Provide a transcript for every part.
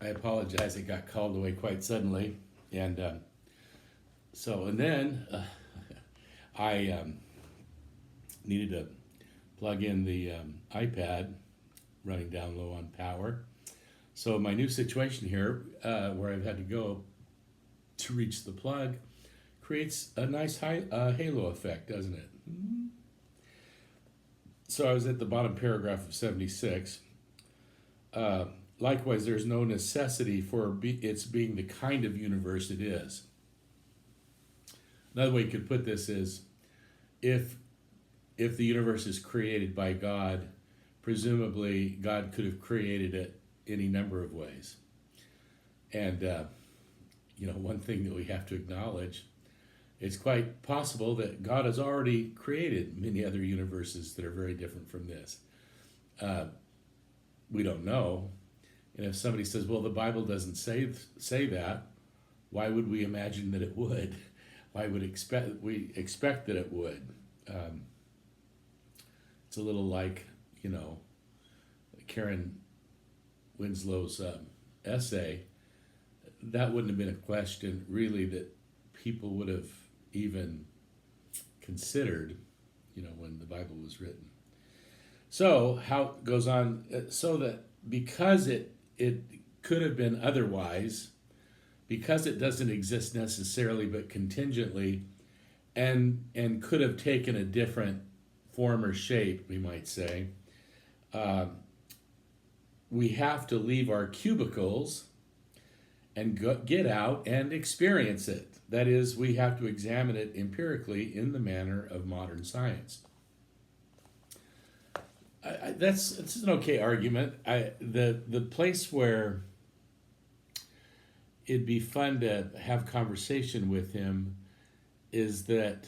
I apologize. It got called away quite suddenly, and and then I needed to plug in the iPad, running down low on power. So my new situation here, where I've had to go to reach the plug, creates a nice halo effect, doesn't it? So I was at the bottom paragraph of 76. Likewise, there's no necessity for its being the kind of universe it is. Another way you could put this is, if the universe is created by God, presumably God could have created it any number of ways. And one thing that we have to acknowledge, it's quite possible that God has already created many other universes that are very different from this. We don't know. And if somebody says, well, the Bible doesn't say that, why would we imagine that it would? Why would we expect that it would? It's a little like, Karen Winslow's essay. That wouldn't have been a question, really, that people would have even considered, when the Bible was written. So, how it goes on, so that because it could have been otherwise, because it doesn't exist necessarily but contingently, and could have taken a different form or shape, we might say, we have to leave our cubicles and get out and experience it. That is, we have to examine it empirically in the manner of modern science. That's an okay argument. The place where it'd be fun to have conversation with him is that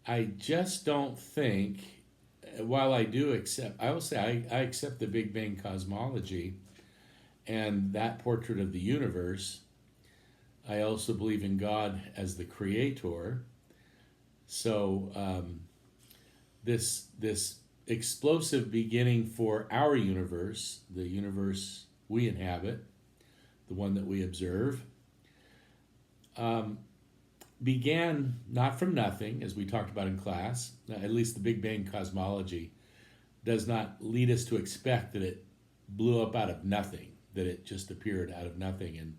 I just don't think, while I do accept, I will say I accept the Big Bang cosmology and that portrait of the universe. I also believe in God as the creator. So this explosive beginning for our universe, the universe we inhabit, the one that we observe, began not from nothing, as we talked about in class. At least the Big Bang cosmology does not lead us to expect that it blew up out of nothing, that it just appeared out of nothing and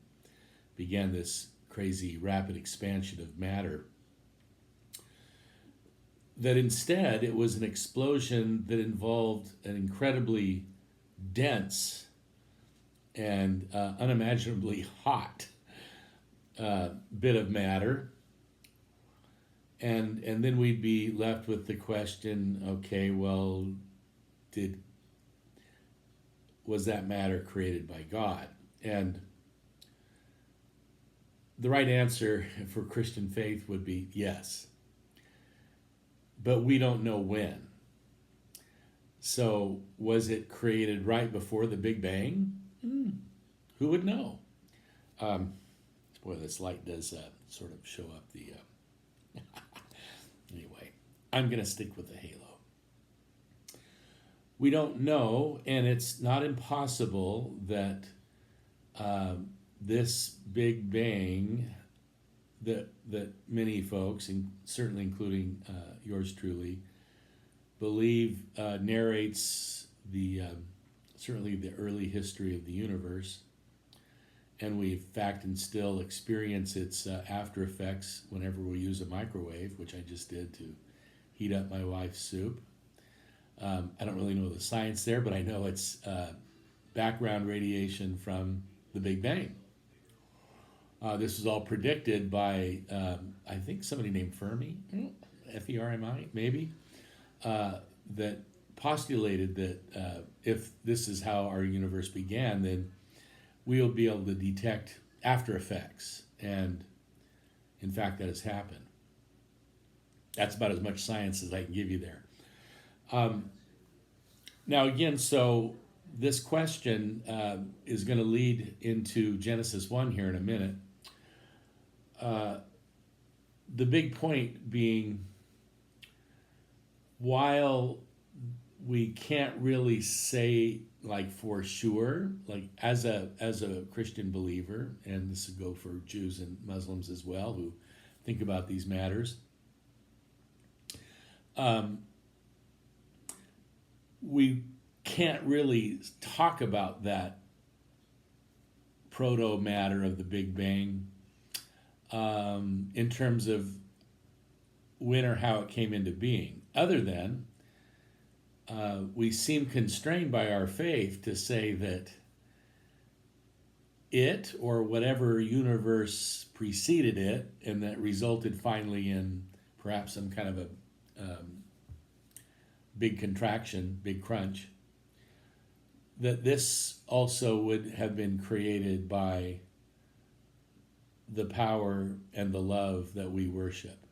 began this crazy rapid expansion of matter. That instead it was an explosion that involved an incredibly dense and unimaginably hot bit of matter. And then we'd be left with the question, okay, well, was that matter created by God? And the right answer for Christian faith would be yes. But we don't know when. So was it created right before the Big Bang? Who would know? Boy, this light does sort of show up the... Anyway, I'm going to stick with the halo. We don't know, and it's not impossible that this Big Bang that many folks, and certainly including yours truly, believe narrates certainly the early history of the universe, and we in fact and still experience its after effects whenever we use a microwave, which I just did to heat up my wife's soup. I don't really know the science there, but I know it's background radiation from the Big Bang. This was all predicted by, I think, somebody named Fermi, Fermi, maybe, that postulated that if this is how our universe began, then we'll be able to detect after effects. And in fact, that has happened. That's about as much science as I can give you there. Now, again, so this question is going to lead into Genesis 1 here in a minute. The big point being, while we can't really say like for sure, like as a Christian believer, and this would go for Jews and Muslims as well who think about these matters. We can't really talk about that proto matter of the Big Bang in terms of when or how it came into being, other than we seem constrained by our faith to say that it, or whatever universe preceded it, and that resulted finally in perhaps some kind of a big contraction, big crunch, that this also would have been created by the power and the love that we worship.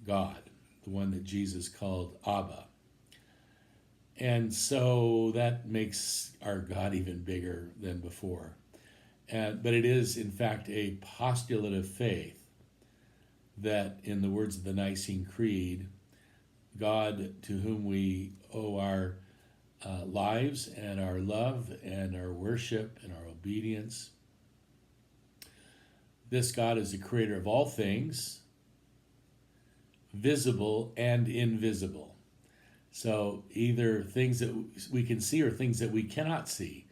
God, the one that Jesus called Abba. And so that makes our God even bigger than before. But it is, in fact, a postulate of faith that, in the words of the Nicene Creed, God, to whom we owe our lives and our love and our worship and our obedience. This God is the creator of all things, visible and invisible. So either things that we can see or things that we cannot see,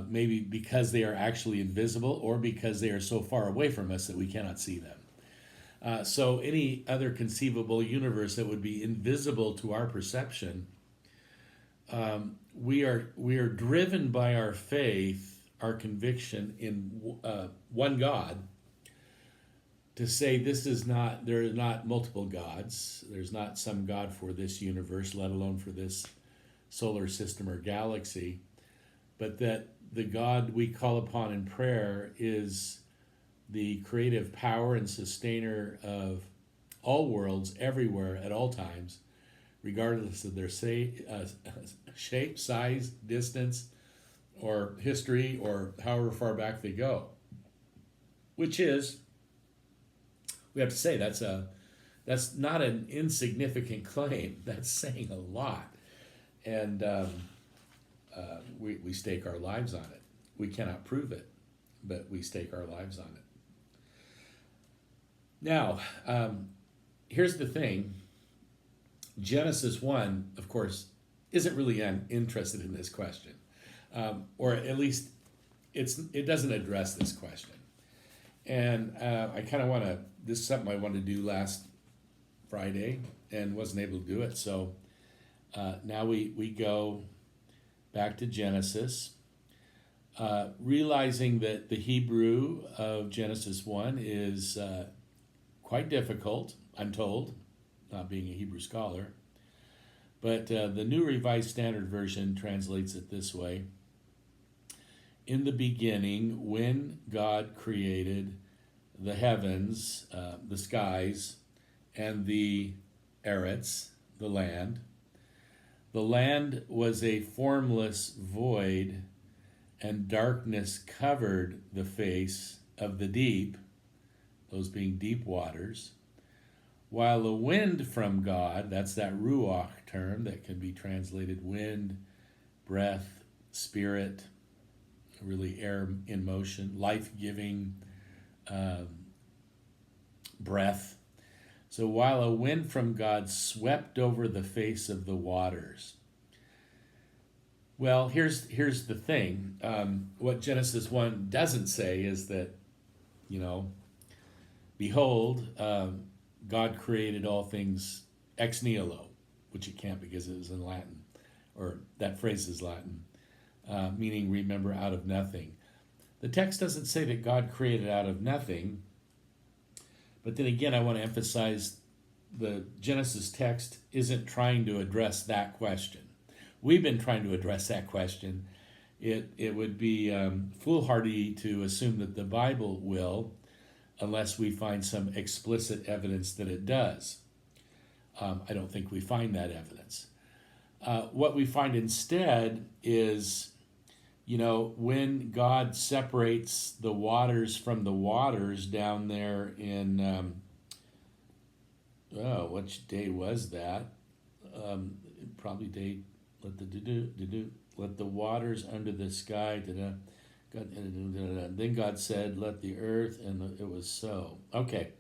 maybe because they are actually invisible or because they are so far away from us that we cannot see them. So any other conceivable universe that would be invisible to our perception, we are driven by our faith, our conviction in one God, to say there are not multiple gods. There's not some God for this universe, let alone for this solar system or galaxy, but that the God we call upon in prayer is the creative power and sustainer of all worlds, everywhere, at all times, regardless of their shape, size, distance, or history, or however far back they go. Which is, we have to say, that's not an insignificant claim. That's saying a lot. And we stake our lives on it. We cannot prove it, but we stake our lives on it. Now, here's the thing. Genesis 1, of course, isn't really interested in this question. Or at least it doesn't address this question. And I kind of want to, this is something I wanted to do last Friday and wasn't able to do it. So now we go back to Genesis, realizing that the Hebrew of Genesis 1 is quite difficult, I'm told, not being a Hebrew scholar. But the New Revised Standard Version translates it this way. In the beginning, when God created the heavens, the skies, and the eretz, the land was a formless void, and darkness covered the face of the deep, those being deep waters, while the wind from God, that's that ruach term that can be translated wind, breath, spirit, really air in motion, life-giving breath. So while a wind from God swept over the face of the waters. Well, here's the thing. What Genesis 1 doesn't say is that, behold, God created all things ex nihilo, which it can't because it was in Latin, or that phrase is Latin, meaning remember, out of nothing. The text doesn't say that God created out of nothing, but then again, I want to emphasize the Genesis text isn't trying to address that question. We've been trying to address that question. It would be foolhardy to assume that the Bible will, unless we find some explicit evidence that it does. I don't think we find that evidence. What we find instead is, when God separates the waters from the waters down there in, which day was that? probably date. Let the waters under the sky. Then God said, "Let the earth," and it was so. Okay,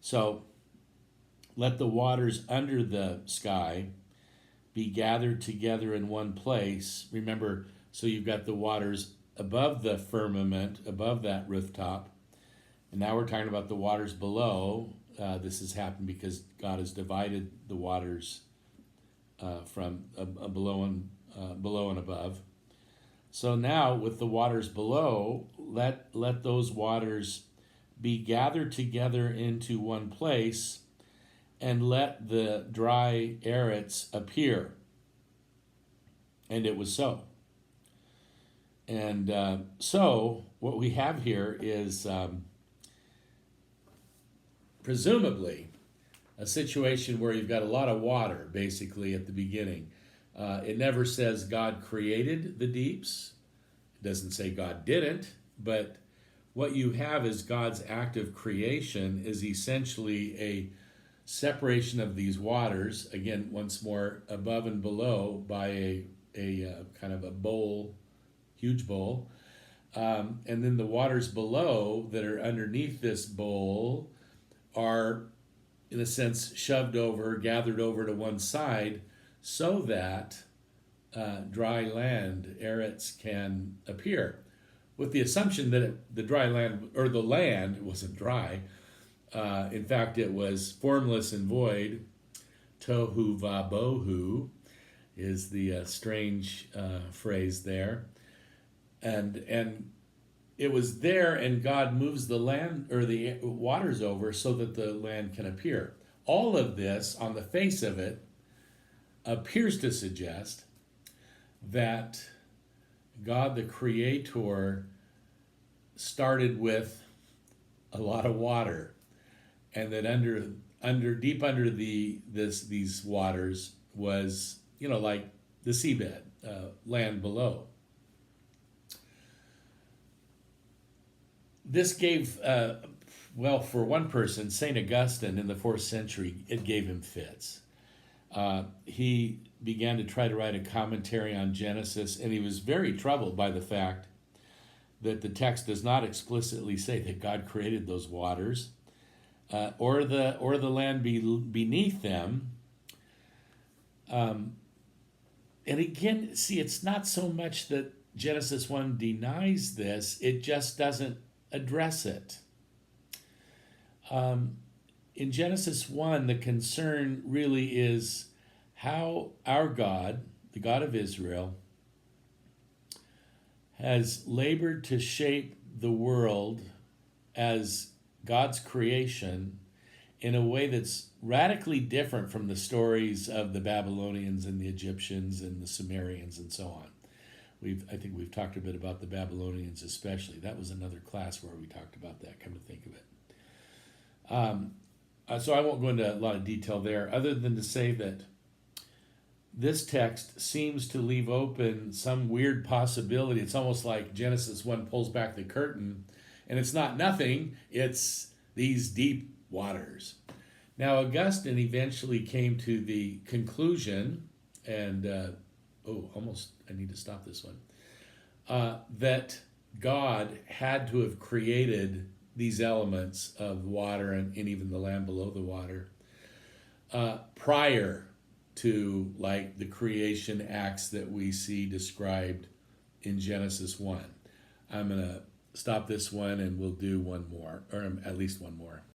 so let the waters under the sky be gathered together in one place. Remember, so you've got the waters above the firmament, above that rooftop, and now we're talking about the waters below. This has happened because God has divided the waters from below and above. So now with the waters below, let those waters be gathered together into one place, and let the dry areas appear. And it was so. And so what we have here is presumably a situation where you've got a lot of water, basically, at the beginning. It never says God created the deeps. It doesn't say God didn't, but what you have is God's act of creation is essentially a separation of these waters, again, once more, above and below by a kind of a bowl, huge bowl. And then the waters below that are underneath this bowl are, in a sense, shoved over, gathered over to one side, so that dry land, areas, can appear, with the assumption that the dry land, or the land, wasn't dry. In fact, it was formless and void. Tohu vabohu is the strange phrase there, and it was there, and God moves the land or the waters over so that the land can appear. All of this, on the face of it, appears to suggest that God, the Creator, started with a lot of water, and that deep under these waters was, like the seabed, land below. This gave, for one person, St. Augustine in the 4th century, it gave him fits. He began to try to write a commentary on Genesis, and he was very troubled by the fact that the text does not explicitly say that God created those waters, or the land beneath them. And again, see, it's not so much that Genesis 1 denies this, it just doesn't address it. In Genesis 1, the concern really is how our God, the God of Israel, has labored to shape the world as God's creation in a way that's radically different from the stories of the Babylonians and the Egyptians and the Sumerians and so on. I think we've talked a bit about the Babylonians especially. That was another class where we talked about that, come to think of it. So I won't go into a lot of detail there, other than to say that this text seems to leave open some weird possibility. It's almost like Genesis 1 pulls back the curtain, and it's not nothing, it's these deep waters. Now, Augustine eventually came to the conclusion, and I need to stop this one, that God had to have created these elements of water and even the land below the water prior to, like, the creation acts that we see described in Genesis 1. I'm going to stop this one and we'll do one more, or at least one more.